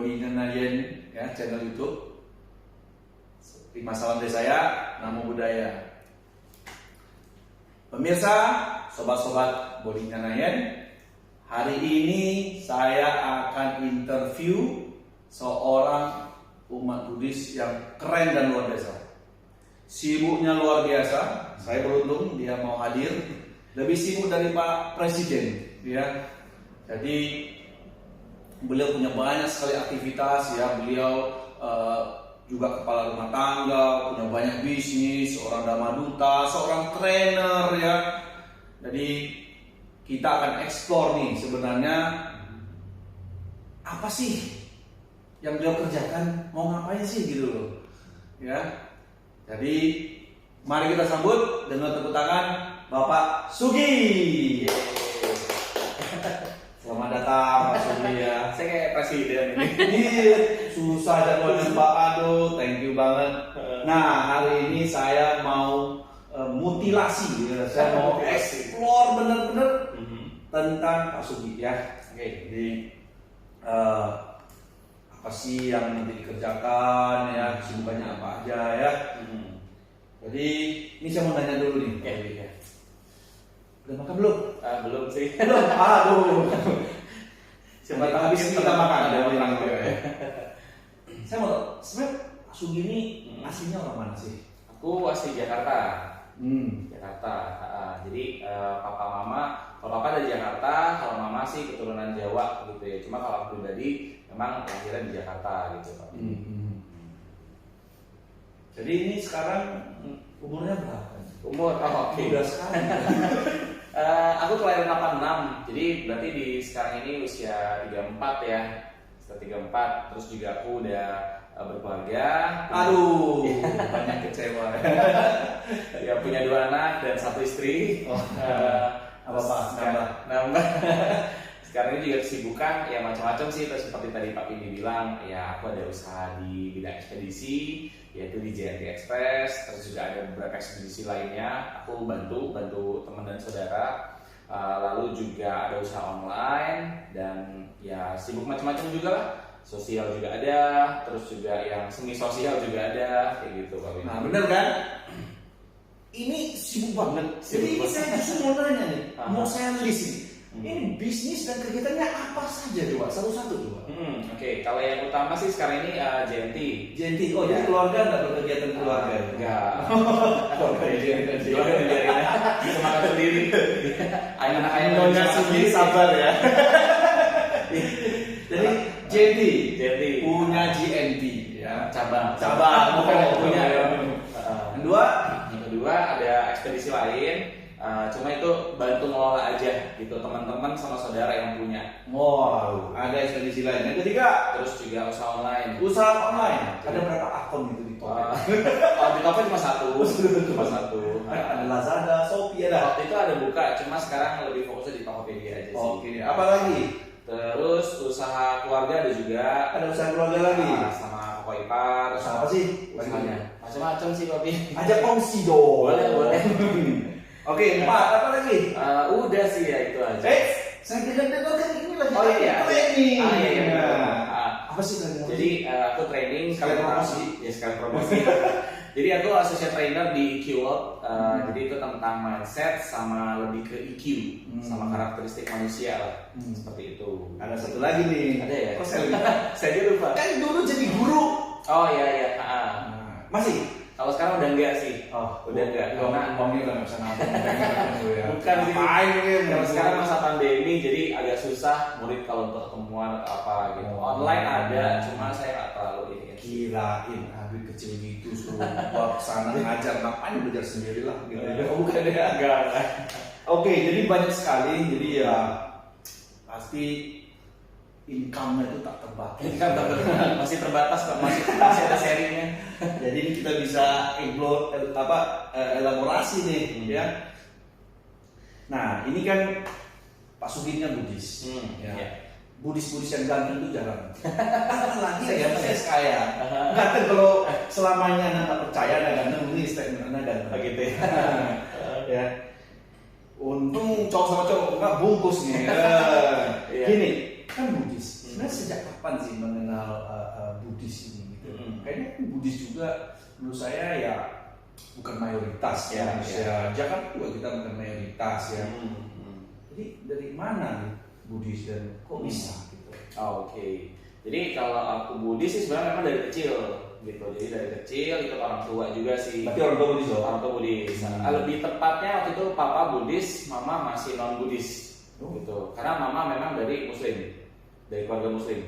Boni Nanayen ya, channel YouTube. Di masa lantai saya, Namo Buddhaya. Pemirsa, sobat-sobat Boni Nanayen, hari ini saya akan interview seorang umat Buddhis yang keren dan luar biasa. Sibuknya luar biasa. Saya beruntung dia mau hadir. Lebih sibuk dari Pak Presiden, ya. Jadi beliau punya banyak sekali aktivitas, ya. Beliau juga kepala rumah tangga, punya banyak bisnis, seorang dhamma duta, seorang trainer, ya. Jadi kita akan explore nih sebenarnya apa sih yang beliau kerjakan, mau ngapain sih gitu loh, ya. Jadi mari kita sambut dengan tepuk tangan Bapak Sugi. Selamat datang Pak Sugi ya. Saya kayak presiden ini. Iya, susah jadwalnya Pak, aduh, thank you banget. Nah, hari ini saya mau mutilasi, ya. Saya mau explore bener-bener tentang Pak Sugi ya. Oke, jadi apa sih yang nanti dikerjakan ya, kesibukannya apa aja ya. Jadi ini saya mau nanya dulu nih. Ya. Udah makan belum? Belum sih. Belum. Aduh. Coba habis ini kita makan. Ya. Saya mau sebenarnya Pak Sugi ini aslinya orang mana sih? Aku asli Jakarta. Jakarta. Jadi papa mama, kalau papa dari Jakarta, kalau mama sih keturunan Jawa gitu ya. Cuma kalau aku pribadi memang lahirnya di Jakarta gitu Pak. Jadi ini sekarang umurnya berapa? Umur, oke. Udah sekarang. Aku kelahiran 86, jadi berarti di sekarang ini usia 34 ya. Setelah 34, terus juga aku udah berkeluarga. Aduh, banyak kecewa. Ya punya 2 anak dan 1 istri. Nambah. Sekarang ini juga kesibukan ya macam-macam sih. Terus seperti tadi Pak Pindi bilang, ya aku ada usaha di bidang ekspedisi, yaitu di JNT Express. Terus juga ada beberapa ekspedisi lainnya. Aku bantu teman dan saudara. Lalu juga ada usaha online dan ya sibuk macam-macam juga lah. Sosial juga ada, terus juga yang semi sosial juga ada, kayak gitu Pak Pindi. Nah bener kan? Ini sibuk banget. Jadi ini saya justru mau nanya nih, mau saya list nih. Ini bisnis dan kegiatannya apa saja coba? Satu-satu coba. Oke. Kalau yang utama sih sekarang ini JNT. JNT, oh jadi keluarga nggak berkegiatan keluarga? Enggak. Keluarga JNT. Keluarga biarin bisa makan sendiri. Anak-anak ayam Nyonya sendiri sabar ya. Jadi JNT punya JNT ya. Cabang bukan yang punya ya. Yang kedua ada ekspedisi lain. Cuma itu bantu ngelola aja gitu, teman-teman sama saudara yang punya. Wow, ada ekspedisi lain. Yang ketiga, terus juga usaha online. Usaha online. Ada berapa akun itu di Tokopedia? Di Tokopedia cuma satu. Ada Lazada, Shopee ada. Waktu itu ada buka, cuma sekarang lebih fokusnya di Tokopedia aja sih. Oke, apa lagi? Terus usaha keluarga ada juga. Ada usaha keluarga lagi. Sama Koko Ipar. Usaha apa sih? Macam-macam sih Papi. Ajak kongsi dong. Boleh. Oke, 4 apa lagi? Udah sih ya itu aja. Saya dengar kan ini lagi. Oh iya. Training. Iya. Apa sih training? Jadi aku training sekali promosi. Ya sekali promosi. Jadi aku associate trainer di EQ World. Jadi itu tentang mindset sama lebih ke EQ sama karakteristik manusia lah. Seperti itu. Ada satu lagi nih. Ada ya? Kok saya lupa? Saya lupa. Kan dulu jadi guru. Oh iya. Masih? Kalau sekarang udah enggak sih. Udah enggak. Karena uangnya udah nggak bisa nabung. Bukan sih. Ngapain Kalau sekarang masa pandemi jadi agak susah murid kalau untuk ketemuan apa gitu. Online ada, cuma saya nggak terlalu ini. Kirain habis kecil gitu suruh sana ngajar, ngapain belajar sendiri lah gitu. Bukan ya, enggak. Oke, jadi banyak sekali. Jadi ya pasti income-nya itu tak terbatas. Masih terbatas Pak, masih ada serinya. Jadi ini kita bisa elaborasi nih, ya. Nah, ini kan Pak Sugi nya Buddhis. Ya. Buddhis yang ganteng itu jarang. Lagi ya, saya kaya. Ganteng kalau selamanya Anda tak percaya Anda ganteng, ini statement Anda ganteng. Begitu ya. Ya. Untung cowok sama cowok nggak bungkus nih. Gini, kan Buddhis. sebenarnya sejak kapan sih mengenal Buddhis ini gitu? Kayaknya Buddhis juga menurut saya ya bukan mayoritas ya, Indonesia. Jakarta juga kita bukan mayoritas ya. Jadi dari mana nih Buddhis dan kok bisa gitu? Oke. Jadi kalau aku Buddhis sih sebenarnya memang dari kecil gitu. Jadi dari kecil ikut orang tua juga sih. Berarti orang tua Buddhis loh? Orang tua Buddhis. Lebih tepatnya waktu itu papa Buddhis, mama masih non Buddhis gitu. Karena mama memang dari Muslim, dari keluarga Muslim.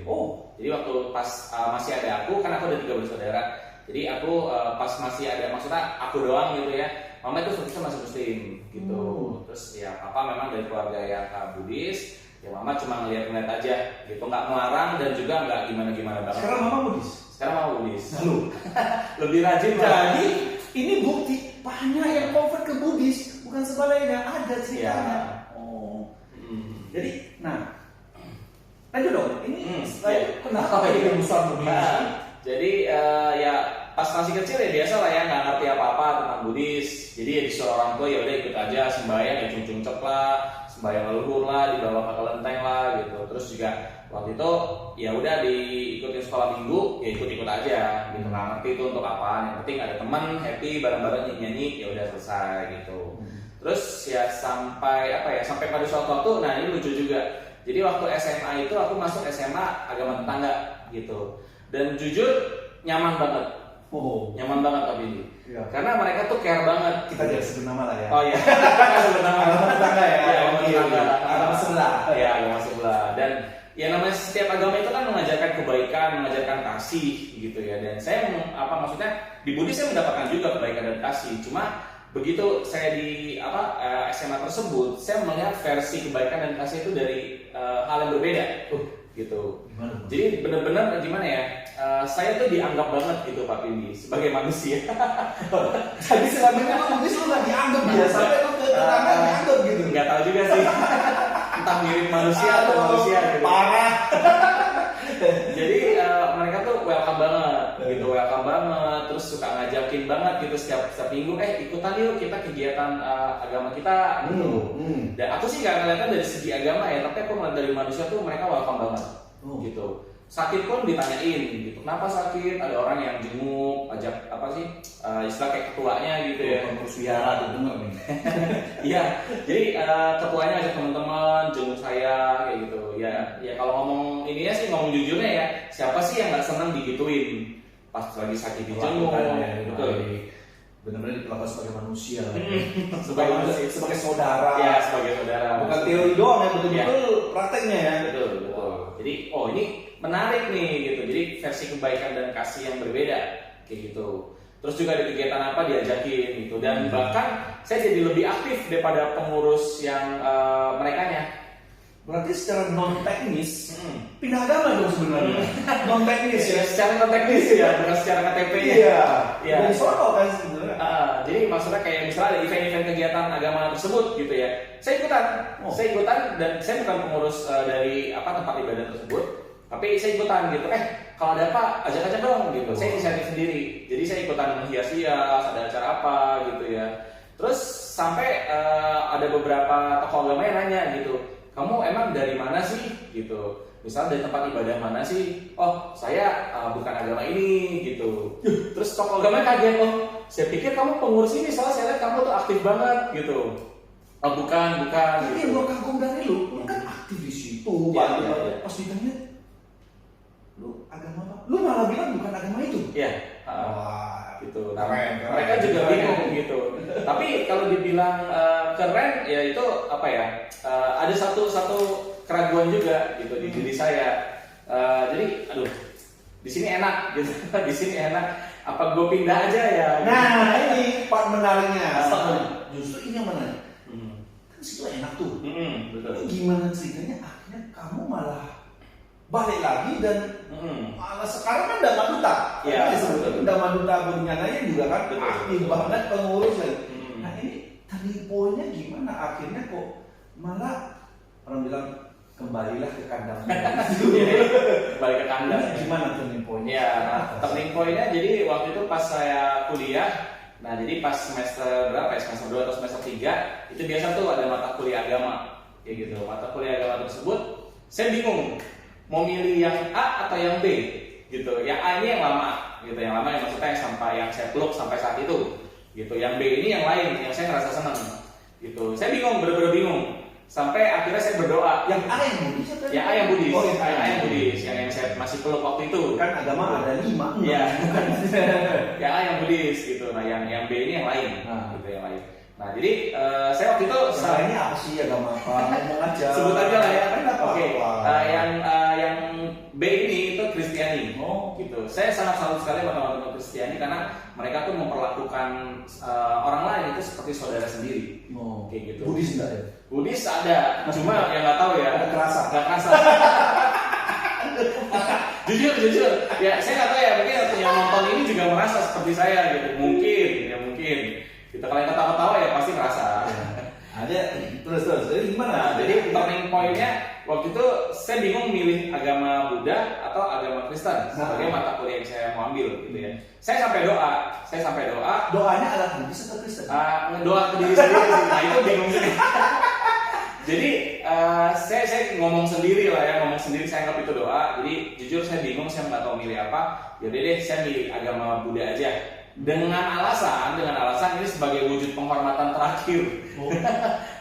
Jadi waktu pas masih ada aku, kan aku ada 3 bersaudara. Jadi aku pas masih ada, maksudnya aku doang gitu ya. Mama itu statusnya masih Muslim gitu. Terus ya papa memang dari keluarga yang Buddhis. Ya mama cuma ngeliat aja gitu, nggak melarang dan juga nggak gimana banget. Sekarang mama Buddhis? Sekarang mama Buddhis. Lalu? Lebih rajin. Jadi ini bukti banyak yang convert ke Buddhis, bukan sebaliknya, ada ceritanya. Jadi, nah, lanjut dong. Ini kenapa dia besar Buddhis? Jadi ya pas masih kecil ya biasa lah ya, nggak ngerti apa-apa tentang Buddhis. Jadi ya disuruh orang tua ya udah ikut aja sembahyang ya cung-cungcep lah, sembahyang leluhur lah, dibawa ke kelenteng lah gitu. Terus juga waktu itu ya udah diikutin sekolah minggu ya ikut-ikut aja gitu, nggak ngerti itu untuk apaan. Yang penting ada teman happy bareng-bareng nyanyi ya udah selesai gitu. Terus ya sampai pada suatu waktu, nah ini lucu juga. Jadi waktu SMA itu aku masuk SMA agama tetangga gitu. Dan jujur nyaman banget. Nyaman banget Pak Bindi. Ya. Karena mereka tuh care banget. Kita jangan sebut nama lah ya. Oh iya. Kita sebut nama. Agama tetangga ya. Agama tetangga. Agama sebelah. Ya, agama sebelah. Dan ya namanya setiap agama itu kan mengajarkan kebaikan, mengajarkan kasih gitu ya. Dan saya maksudnya di Buddhis saya mendapatkan juga kebaikan dan kasih. Cuma begitu saya di SMA tersebut, saya melihat versi kebaikan dan kasih itu dari hal yang berbeda gitu. Gimana? Jadi benar-benar gimana ya? Saya tuh dianggap banget gitu Pak Pindi sebagai manusia. Jadi selama ini lo Buddhis lo nggak dianggap ya, sampai lo ke tetangga dianggap gitu. Nggak tahu juga sih. Entah mirip manusia atau manusia gitu. Parah. Jadi mereka tuh welcome banget gitu, welcome banget. Terus suka ngajakin banget gitu setiap minggu, ikutan yuk kita kegiatan agama kita gitu. Dan aku sih nggak ngeliatnya dari segi agama ya, tapi aku ngeliat dari manusia tuh mereka welcome banget gitu. Sakit pun ditanyain gitu, kenapa sakit? Ada orang yang jenguk, ajak istilah kayak ketuanya gitu ya. Terus biara tuh denger nih. Iya, jadi ketuanya ajak teman-teman jenguk saya kayak gitu. Ya kalau ngomong ininya sih, ngomong jujurnya ya, siapa sih yang nggak senang digituin pas lagi sakit dijenguk? Betul. Benar-benar diperlakukan sebagai manusia, sebagai saudara. Ya, sebagai saudara. Bukan teori doang ya, betul-betul prakteknya ya. Betul. Jadi, ini menarik nih gitu. Jadi versi kebaikan dan kasih yang berbeda kayak gitu. Terus juga ada kegiatan apa diajakin gitu. Dan bahkan saya jadi lebih aktif daripada pengurus yang merekanya. Berarti secara non teknis pindah agama dong sebenarnya. Non teknis ya. Secara non teknis ya, bukan secara KTP-nya. Iya. Dari sono kan sebenarnya. Jadi maksudnya kayak misalnya ada event-event kegiatan agama tersebut gitu ya. Saya ikutan dan saya bukan pengurus dari tempat ibadah tersebut. Tapi saya ikutan gitu, kalau ada apa, ajak dong gitu. Saya inisiatif sendiri. Jadi saya ikutan menghias-hias, ada acara apa gitu ya. Terus sampai ada beberapa tokoh agama yang nanya gitu, kamu emang dari mana sih gitu. Misalnya dari tempat ibadah mana sih? Oh, saya bukan agama ini gitu. Terus tokoh agama kaget, saya pikir kamu pengurus ini, soalnya saya lihat kamu tuh aktif banget gitu. Oh, bukan. Tapi Gitu. yang gue kagum dari lu kan aktif di situ. Iya. Pas ditanya, lu agama apa? Lu malah bilang bukan agama itu. Iya. Wah, Gitu. Keren. Mereka juga bingung gitu. Tapi kalau dibilang keren, ya itu ada satu keraguan juga gitu di diri saya. Jadi, di sini enak gitu. Di sini enak. Apa gue pindah aja ya? Nah, ini part menariknya. Justru ini yang menarik. Kan situ enak tuh. Betul. Ini gimana ceritanya? Akhirnya kamu malah balik lagi dan malah sekarang kan udah Maduta. Iya. Udah Maduta Bunyananya juga kan Betul. aktif banget pengurus. Nah ini turning point-nya gimana? Akhirnya kok malah orang bilang kembalilah ke kandang. Kembali ke kandang. Ini gimana turning point-nya? Ya, turning point-nya jadi waktu itu pas saya kuliah. Nah, jadi pas semester berapa ya? Semester 2 atau semester 3 itu biasa tuh ada mata kuliah agama. Kayak gitu. Mata kuliah agama tersebut saya bingung mau milih yang A atau yang B gitu. Yang A ini yang lama gitu, yang lama yang maksudnya yang sampai yang saya peluk sampai saat itu gitu. Yang B ini yang lain yang saya ngerasa senang gitu. Saya bingung, bener-bener bingung. Sampai akhirnya saya berdoa. Yang A yang Buddhis atau yang A yang Buddhis? Oh, yang A yang Buddhis, yang saya masih peluk waktu itu. Kan agama ada 5. Iya. Yang A yang Buddhis gitu. Nah, yang B ini yang lain gitu, yang lain. Nah, jadi saya waktu itu ini apa sih agama apa? Ngomong aja. Sebut aja lah ya. Kan apa? Oke. Yang B ini itu Kristiani. Oh, gitu. Saya sangat salut sekali sama teman-teman Kristiani karena mereka tuh memperlakukan orang lain itu seperti saudara sendiri. Oh, kayak gitu. Buddhis enggak ya? Buddhis ada, cuma yang nggak tahu ya. Nggak kerasa. Nggak kerasa. jujur. Ya, saya nggak tahu ya. Mungkin yang nonton ini juga merasa seperti saya gitu. Mungkin. Kita kalau yang ketawa-ketawa ya pasti merasa. Ada terus. Jadi gimana? Nah, jadi turning point-nya waktu itu saya bingung milih agama Buddha atau agama Kristen sebagai mata kuliah yang saya mau ambil gitu ya. Saya sampai doa. Doanya adalah Buddhis atau Kristen? Doa ke diri sendiri sih. Nah, itu bingung juga. Jadi saya ngomong sendiri saya anggap itu doa. Jadi jujur saya bingung, saya nggak tahu milih apa. Yaudah deh, saya milih agama Buddha aja. Dengan alasan ini sebagai wujud penghormatan terakhir.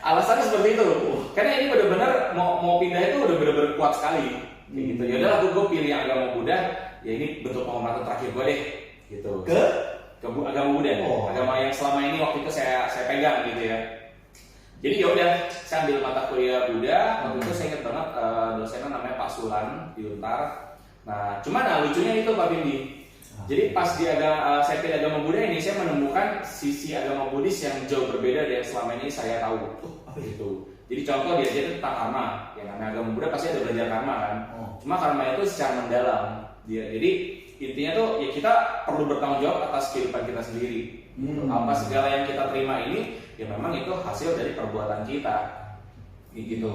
Alasannya seperti itu. Karena ini benar-benar mau pindah itu udah benar-benar kuat sekali. Gitu. Ya udahlah, gue pilih agama Buddha. Ya ini bentuk penghormatan terakhir gue deh. Gitu. Ke agama Buddha. Agama yang selama ini waktu itu saya pegang gitu ya. Jadi ya udah, saya ambil mata kuliah Buddha. Waktu itu saya ingat banget dosennya namanya Pak Sulan di Untar. Nah, lucunya itu Pak Bindi. Jadi pas saya pilih agama Buddha ini, saya menemukan sisi agama Buddhis yang jauh berbeda dari yang selama ini saya tahu. Gitu. Jadi contoh dia tentang karma. Yang namanya agama Buddha pasti ada belajar karma kan. Cuma karma itu secara mendalam. Jadi intinya tuh ya kita perlu bertanggung jawab atas kehidupan kita sendiri. Apa segala yang kita terima ini ya memang itu hasil dari perbuatan kita. Gitu.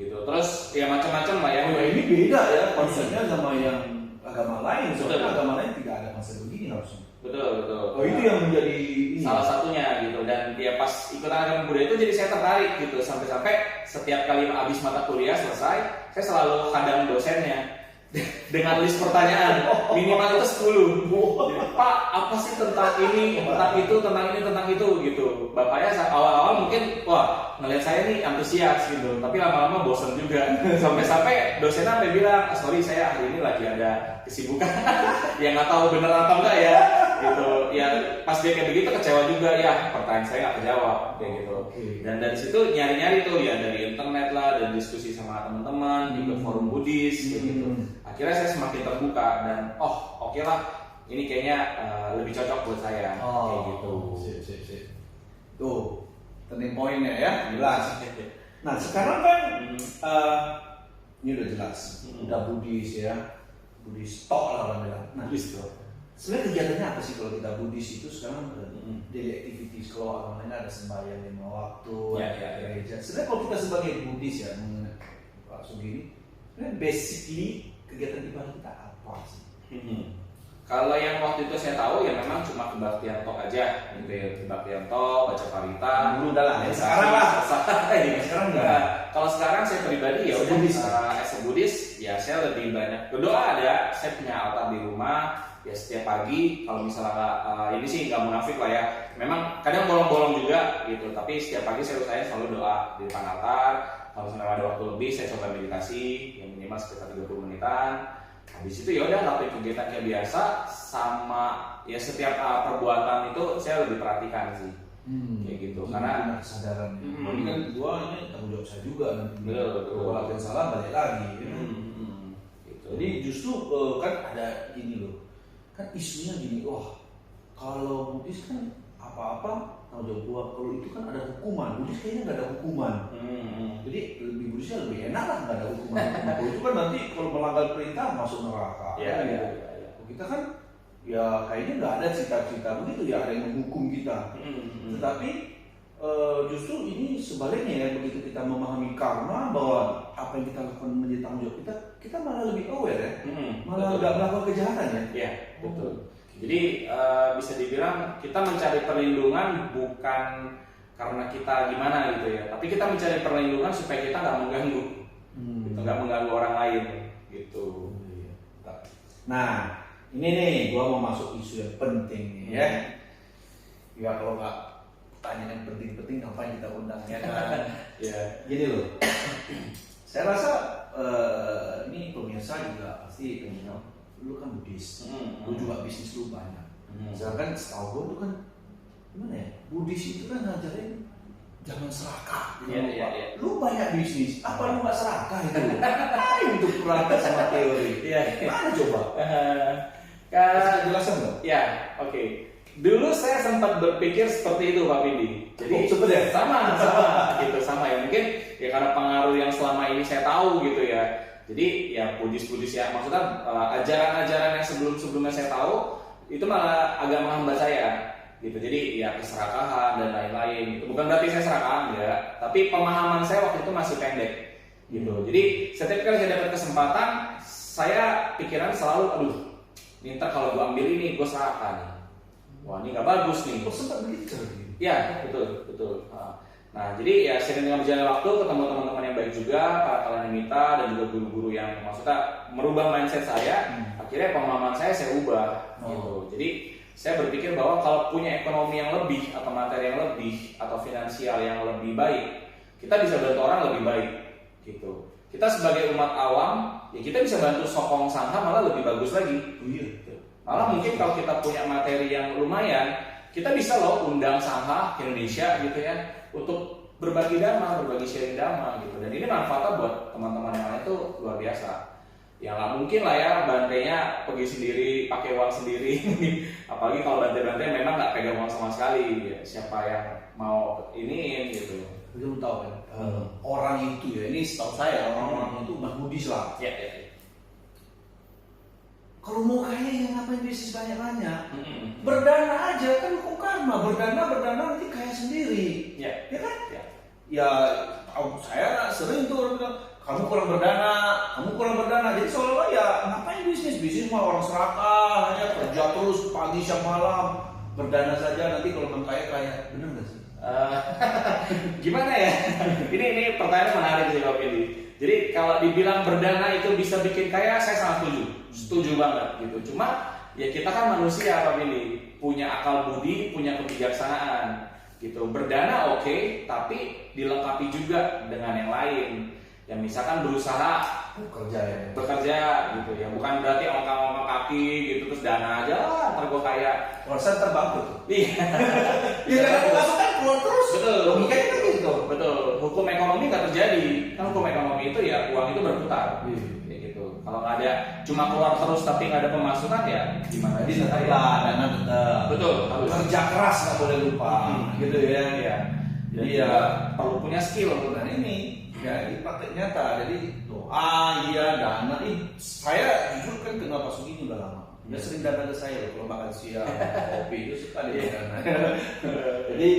Terus ya macam-macam lah ya. Ini beda ya konsepnya sama yang agama lain, soalnya agama lain tidak ada konsep begini harusnya. Betul. Itu yang menjadi salah satunya gitu. Dan dia pas ikutan agama Buddha itu jadi saya tertarik gitu, sampai setiap kali habis mata kuliah selesai, saya selalu hadang dosennya dengan list pertanyaan minimal itu 10. Pak, apa sih tentang ini, tentang itu gitu. Bapaknya awal-awal mungkin ngelihat saya nih antusias gitu, tapi lama-lama bosan juga. Sampai dosennya sampai bilang, sorry saya hari ini lagi ada kesibukan. Ya nggak tahu bener atau enggak ya gitu. Ya pas dia kayak begitu kecewa juga ya, pertanyaan saya nggak kejawab kayak gitu. Dan dari situ nyari-nyari tuh ya dari internet lah, dan diskusi sama teman-teman, ikut forum Buddhis kayak gitu. Akhirnya saya semakin terbuka dan oke lah, ini kayaknya lebih cocok buat saya kayak gitu. Sip. Tuh turning point-nya ya, jelas. Nah sekarang kan ini udah jelas, udah Buddhis ya, Buddhis tok lah orang bilang. Nah, sebenarnya kegiatannya apa sih kalau kita Buddhis itu sekarang? Daily activities, kalau orang lain ada sembahyang 5 waktu, gereja. Sebenarnya kalau kita sebagai Buddhis ya, langsung gini, sebenarnya basically kegiatan ibadah kita apa sih? Kalau yang waktu itu saya tahu ya memang cuma kebaktian tok aja gitu ya, kebaktian tok, baca parita. Dulu udah lah, sekarang enggak. Kalau sekarang saya pribadi ya udah as a Buddhis ya saya lebih banyak berdoa ada, saya punya altar di rumah ya setiap pagi. Kalau misalnya ini sih nggak munafik lah ya, memang kadang bolong-bolong juga gitu, tapi setiap pagi saya selalu doa di depan altar. Kalau misalnya ada waktu lebih saya coba meditasi yang minimal sekitar 30 menitan. Habis itu ya udah lakuin kegiatan kayak biasa, sama ya setiap perbuatan itu saya lebih perhatikan sih. Kayak gitu. Karena kesadaran. Ini kan ini tanggung jawab saya juga nanti. Betul. Kalau latihan salah balik lagi. Gitu. Jadi justru kan ada ini loh. Kan isunya gini, kalau Buddhis kan apa-apa tanggung jawab gua. Kalau itu kan ada hukuman. Buddhis kayaknya nggak ada hukuman. Jadi lebih Buddhisnya lebih enak lah nggak ada hukuman. Kalau itu kan nanti kalau melanggar perintah masuk neraka. Iya. Kita kan ya kayaknya nggak ada cita-cita begitu ya, ada yang menghukum kita. Tetapi justru ini sebaliknya ya, begitu kita memahami karma bahwa apa yang kita lakukan menjadi tanggung jawab kita malah lebih aware ya, malah nggak melakukan kejahatan ya. Iya, betul. Jadi bisa dibilang kita mencari perlindungan bukan karena kita gimana gitu ya, tapi kita mencari perlindungan supaya kita nggak mengganggu, gitu, nggak mengganggu orang lain. gitu. Nah, ini nih gua mau masuk isu yang penting nih ya. Ya kalau nggak pertanyaan yang penting-penting ngapain kita undang ya kan? Ya, Gini loh. Saya rasa ini pemirsa juga pasti lu kan Buddhis, lu juga bisnis lu banyak. Sedangkan setahu gue tuh kan gimana ya, Buddhis itu kan ngajarin jangan serakah. Iya. Lu banyak bisnis, apa lu nggak serakah itu? Ayo untuk perangkat sama teori. Iya. Mana coba? Kan Jelasan nggak? ya, oke. Dulu saya sempat berpikir seperti itu Pak Vindi. Jadi sebenarnya sama gitu sama ya, mungkin ya karena pengaruh yang selama ini saya tahu gitu ya. Jadi ya Buddhis ya, maksudnya ajaran-ajaran yang sebelumnya saya tahu itu malah agak menghambat saya gitu. Jadi ya keserakahan dan lain-lain gitu. Bukan berarti saya serakah enggak, tapi pemahaman saya waktu itu masih pendek gitu. Jadi setiap kali saya dapat kesempatan, saya pikiran selalu aduh, ini ntar kalau gue ambil ini gue serakah nih. Wah ini nggak bagus nih. kok sempat begitu? Ya betul. Nah jadi ya sering dengan berjalan waktu ketemu teman-teman yang baik juga, para kalanimita dan juga guru-guru yang maksudnya merubah mindset saya. Akhirnya pemahaman saya ubah gitu. Jadi saya berpikir bahwa kalau punya ekonomi yang lebih atau materi yang lebih atau finansial yang lebih baik, kita bisa bantu orang lebih baik gitu. Kita sebagai umat awam ya kita bisa bantu sokong sangha malah lebih bagus lagi. Oh iya. Malah mungkin kalau kita punya materi yang lumayan, kita bisa loh undang sangha ke Indonesia gitu ya untuk berbagi dhamma, berbagi sharing dhamma gitu. Dan ini manfaatnya buat teman-teman yang lain itu luar biasa. Ya nggak mungkin lah ya bantainya pergi sendiri, pakai uang sendiri. Apalagi kalau bantai-bantai memang nggak pegang uang sama sekali. Ya, siapa yang mau iniin gitu. Lu tahu kan, orang itu ya, ini setahu saya orang-orang itu umat Buddhis lah. Ya. Kalau mau kaya ya ngapain bisnis banyak-banyak? Berdana aja kan hukum karma, berdana nanti kaya sendiri. Ya kan? Ya. Ya, saya sering tuh orang bilang, kamu kurang berdana. Jadi seolah-olah ya ngapain bisnis mah orang serakah, hanya kerja terus pagi siang malam, berdana saja nanti kalau memang kaya, bener nggak sih? Gimana ya? Ini pertanyaan menarik sih Pak Pilih. Jadi kalau dibilang berdana itu bisa bikin kaya, saya sangat setuju banget gitu. Cuma ya kita kan manusia Pak Pilih, punya akal budi, punya kebijaksanaan gitu. Berdana oke, tapi dilengkapi juga dengan yang lain. Yang misalkan berusaha bekerja gitu ya, bukan berarti ongkang-ongkang kaki gitu terus dana aja ntar gue kaya. Persen terbangkrut tuh. Iya. Ya karena pemasukan keluar terus. Betul. Logikanya kan gitu. Betul. Hukum ekonomi nggak terjadi. Kan hukum ekonomi itu ya uang itu berputar. Kayak gitu. Kalau nggak ada cuma keluar terus tapi nggak ada pemasukan ya gimana? Jadi tetaplah dana tetap. Betul. Harus Kerja keras nggak boleh lupa. Gitu ya. Iya. Jadi ya ya perlu punya skill. dan ini ya ini praktek nyata. Jadi doa, dana ini saya jujur kan kenal Pak Sugi ini udah lama. Dia sering dana ke saya loh kalau makan siang, kopi itu suka dia dana. Jadi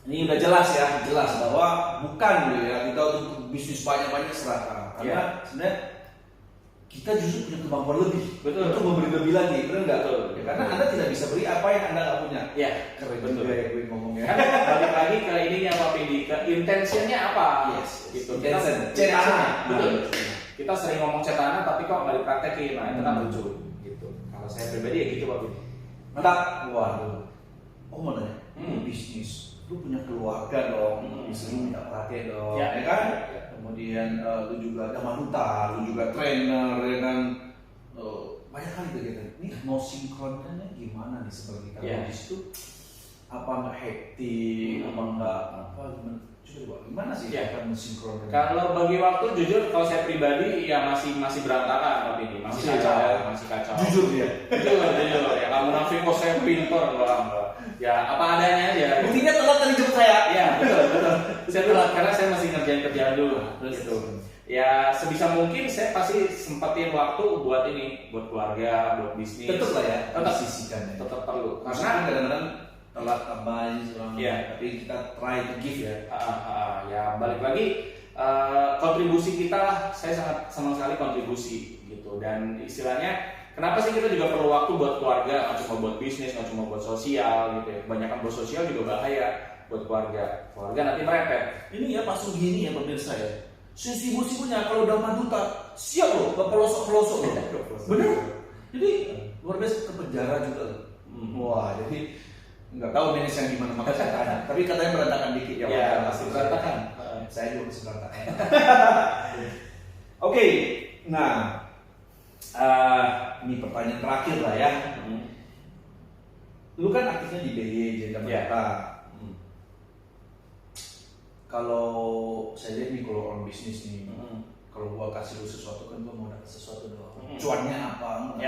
ini udah jelas bahwa bukan ya kita untuk bisnis banyak serakah. Karena sebenarnya kita justru punya kemampuan lebih untuk memberi lebih lagi, benar nggak? Ya, karena Anda tidak bisa beri apa yang Anda nggak punya. Ya, keren betul juga ya gue ngomongnya. Kan balik lagi ke ininya Pak Pindi, ke intentionnya apa? Yes. Gitu. Cetana. Betul. Kita sering ngomong cetana tapi kok nggak dipraktekin, nah itu kan lucu. Gitu. Kalau saya pribadi ya gitu Pak Pindi. Mantap. Waduh. Oh mau nanya, bisnis, lu punya keluarga dong, istri lu minta perhatian dong, ya kan? Kemudian lu juga ada manuta, lu juga trainer, ya kan? Banyak kali kegiatan. Ini mau sinkronkannya gimana nih sebagai kalau di situ? Apa nggak hektik, apa nggak apa gimana? Coba gimana sih akan mensinkronkan? Kalau bagi waktu jujur, kalau saya pribadi ya masih berantakan tapi ini masih kacau. Jujur ya. Jujur. Ya kamu nafik kok saya pintar enggak. Ya apa adanya aja. Buktinya telat tadi jemput saya. Iya betul. Saya telat karena saya masih ngerjain kerjaan dulu. Gitu. Ya sebisa mungkin saya pasti sempetin waktu buat ini, buat keluarga, buat bisnis. Tetap lah ya. Tetap sisihkan ya. Tetap perlu. Karena kadang-kadang telat tambah tapi kita try to give ya. Ya balik lagi kontribusi kita lah. Saya sangat senang sekali kontribusi gitu. Dan istilahnya kenapa sih kita juga perlu waktu buat keluarga, nggak cuma buat bisnis, nggak cuma buat sosial gitu ya. Kebanyakan buat sosial juga bahaya buat keluarga nanti merepet. Ini ya Pak Sugi ini ya pemirsa ya, sesibuk-sibuknya kalau Dharma Duta siap loh ke pelosok-pelosok loh. Bener. Jadi luar biasa, ke penjara juga loh. Wah, jadi nggak tahu minus yang gimana, maka saya tanya. Tapi katanya berantakan dikit ya. Ya, pasti berantakan. Saya juga masih berantakan. Oke, nah ini pertanyaan terakhir lah ya. Lu kan aktifnya di BY Dharma Duta. Kalau saya lihat nih, kalau orang bisnis nih, kalau gua kasih lu sesuatu kan gua mau dapat sesuatu doang. Cuannya apa?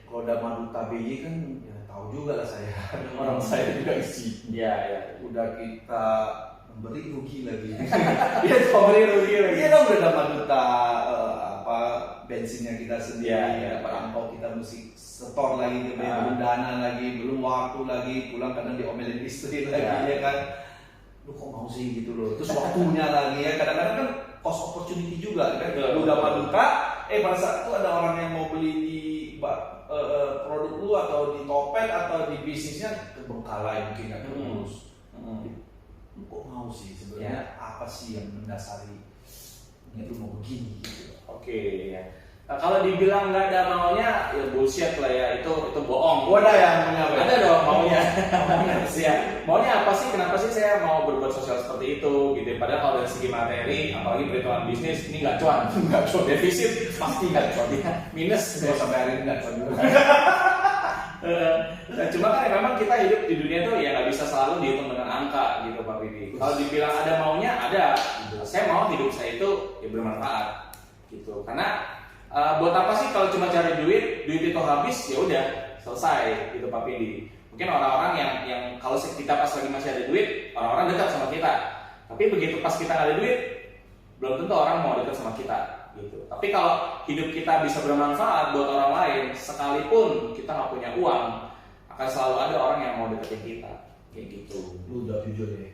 Kalau Dharma Duta BY kan ya tahu juga lah saya. Orang saya juga isi. Udah kita memberi rugi lagi. Iya, memberi rugi lagi. Iya dong, udah Dharma Duta bensinnya kita sendiri, dapat angpau kita mesti setor lagi, belum dana lagi, belum waktu lagi, pulang kadang diomelin istri lagi, ya kan. Lu kok mau sih gitu loh, terus waktunya lagi ya, kadang-kadang kan cost opportunity juga kan. Lu Dharma Duta, pada saat itu ada orang yang mau beli di produk lu atau di topet atau di bisnisnya terbengkalai, mungkin nggak terurus. Lu kok mau sih sebenarnya, apa sih yang mendasari lu mau begini gitu. Oke, ya. Nah, kalau dibilang nggak ada maunya, ya bullshit lah ya, itu bohong. Ada yang maunya? Ada dong maunya. Maunya apa sih? Kenapa sih saya mau berbuat sosial seperti itu? Gitu. Padahal kalau dari segi materi, apalagi perhitungan bisnis, ini nggak cuan, defisit pasti nggak cuan, minus. Kalau sampai hari ini nggak cuan juga. Nah, cuma kan memang kita hidup di dunia tuh ya nggak bisa selalu dihitung dengan angka gitu Pak Widi. Kalau dibilang ada maunya, ada. Saya mau hidup saya itu ya bermanfaat gitu. Karena buat apa sih kalau cuma cari duit itu habis ya udah selesai gitu Pak Widi. Mungkin orang-orang yang kalau kita pas lagi masih ada duit, orang-orang dekat sama kita. Tapi begitu pas kita nggak ada duit, belum tentu orang mau dekat sama kita gitu. Tapi kalau hidup kita bisa bermanfaat buat orang lain, sekalipun kita nggak punya uang, akan selalu ada orang yang mau deketin kita kayak gitu. Lu udah jujur ya,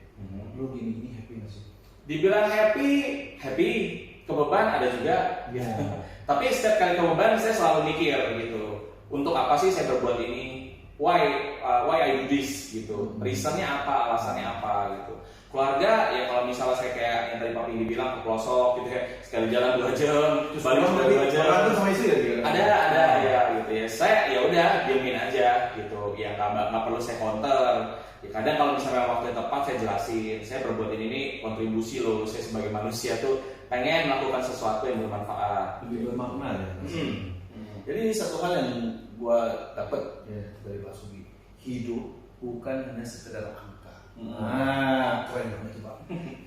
lu gini happy nggak sih? Dibilang happy, kebeban ada juga. Tapi setiap kali kebeban saya selalu mikir gitu, untuk apa sih saya berbuat ini? Why I do this gitu? Reasonnya apa? Alasannya apa gitu? Keluarga ya kalau misalnya saya kayak yang tadi Pak Widi bilang ke pelosok gitu ya, sekali jalan 2 jam, balik 2 jam. Sama istri ya? Ada ya gitu ya. Saya ya udah diemin aja gitu. Ya nggak perlu saya counter. Ya, kadang kalau misalnya waktu yang tepat saya jelasin, saya berbuat ini kontribusi loh, saya sebagai manusia tuh pengen melakukan sesuatu yang bermanfaat. Lebih bermakna ya. Jadi ini satu hal yang gua dapat ya dari Pak Sugi. Hidup bukan hanya sekedar angka. Keren banget itu Pak.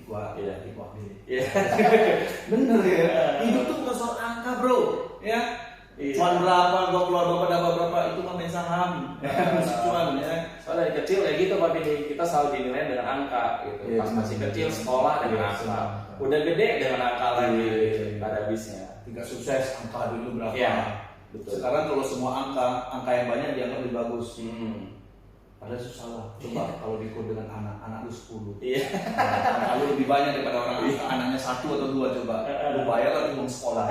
Gua di Pak Billy. Bener ya. Hidup tuh bukan soal angka bro. Ya. Cuan berapa, gua keluar berapa, itu mah main saham. Cuan ya. Soalnya dari kecil kayak gitu Pak Billy, kita selalu dinilai dengan angka gitu. Pas masih kecil sekolah dengan angka. Udah gede dengan angka lagi, nggak ada habisnya. Tingkat sukses angka dulu berapa? Betul. Sekarang kalau semua angka yang banyak dianggap lebih bagus. Padahal susah lah. Coba kalau diukur dengan anak lu 10. Anak lu lebih banyak daripada orang anaknya 1 atau 2 coba. Lu bayar lah uang sekolah.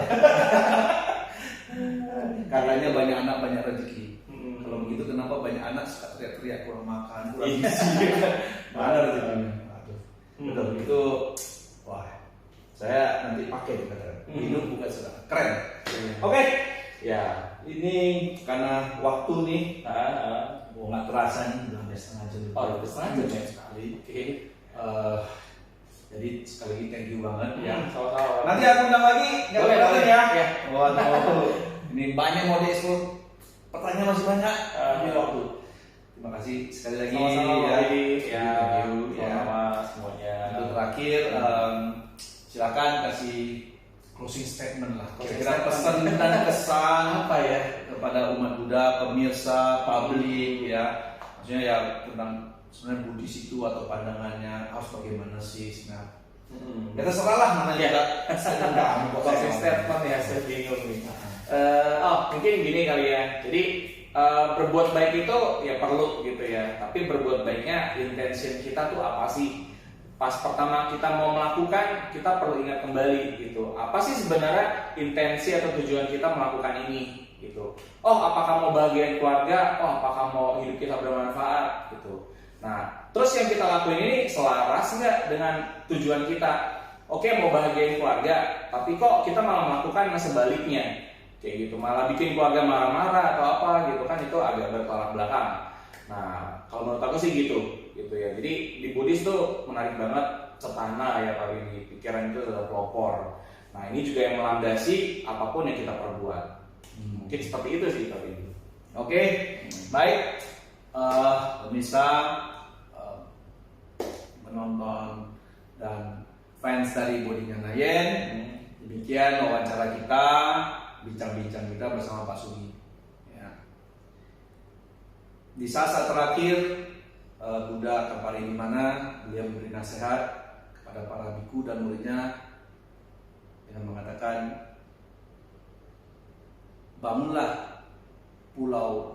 Katanya banyak anak banyak rezeki. Kalau begitu kenapa banyak anak suka teriak-teriak kurang makan, kurang gizi? Mana rezekinya? Betul itu. Wah, saya nanti pakai itu kata. Hidup bukan sedang keren. Oke. Ya, ini karena waktu nih, nggak terasa nih udah hampir setengah jam. Udah setengah jam sekali. Jadi sekali lagi thank you banget ya. Sama-sama. Nanti aku undang lagi, boleh ya. Waduh, ini banyak mau diekspor. Pertanyaan masih banyak. Ini waktu. Terima kasih sekali lagi. Sama-sama ya. Sama semuanya. Untuk terakhir, silakan kasih closing statement lah. Kira-kira pesan dan kesan apa ya kepada umat Buddha, pemirsa, publik ya. Maksudnya ya tentang sebenarnya Buddhis itu atau pandangannya harus bagaimana sih sebenarnya. Ya terserah lah mana ya. Closing statement ya, saya bingung nih. Mungkin gini kali ya. Jadi berbuat baik itu ya perlu gitu ya. Tapi berbuat baiknya intention kita tuh apa sih? Pas pertama kita mau melakukan, kita perlu ingat kembali gitu. Apa sih sebenarnya intensi atau tujuan kita melakukan ini gitu. Apakah mau bahagiain keluarga? Apakah mau hidup kita bermanfaat gitu. Nah, terus yang kita lakuin ini selaras nggak dengan tujuan kita? oke mau bahagiain keluarga, tapi kok kita malah melakukan yang sebaliknya, kayak gitu, malah bikin keluarga marah-marah atau apa gitu kan, itu agak bertolak belakang. Nah, kalau menurut aku sih gitu ya. Jadi di Buddhis tuh menarik banget cetana ya Pak Windy, pikiran itu adalah pelopor. Nah, ini juga yang melandasi apapun yang kita perbuat. Mungkin seperti itu sih Pak Windy. Oke, baik. Pemirsa, penonton dan fans dari Bodinya Nayen, demikian wawancara kita, bincang-bincang kita bersama Pak Sugi. Ya. Di saat terakhir, Buddha kembali di mana beliau memberi nasihat kepada para biku dan muridnya dengan mengatakan, bangunlah pulau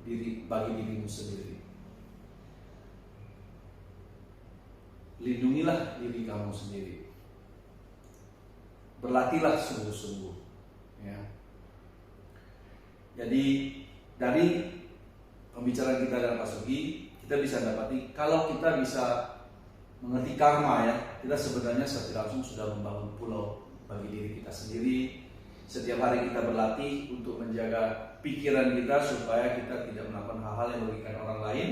bagi dirimu sendiri. Lindungilah diri kamu sendiri. Berlatihlah sungguh-sungguh. Ya. Jadi dari pembicaraan kita dengan Pak Sugi, kita bisa dapati kalau kita bisa mengerti karma ya, kita sebenarnya secara langsung sudah membangun pulau bagi diri kita sendiri. Setiap hari kita berlatih untuk menjaga pikiran kita supaya kita tidak melakukan hal-hal yang merugikan orang lain,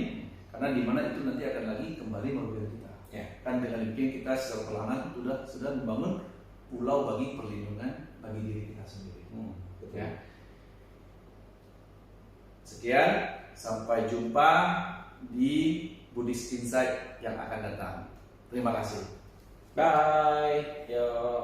karena di mana itu nanti akan lagi kembali merugikan kita. Ya, kan dengan demikian kita secara perlahan sudah membangun pulau bagi perlindungan bagi diri kita sendiri. Gitu ya. Sekian, sampai jumpa di Buddhist Insight yang akan datang. Terima kasih. Bye. Yo.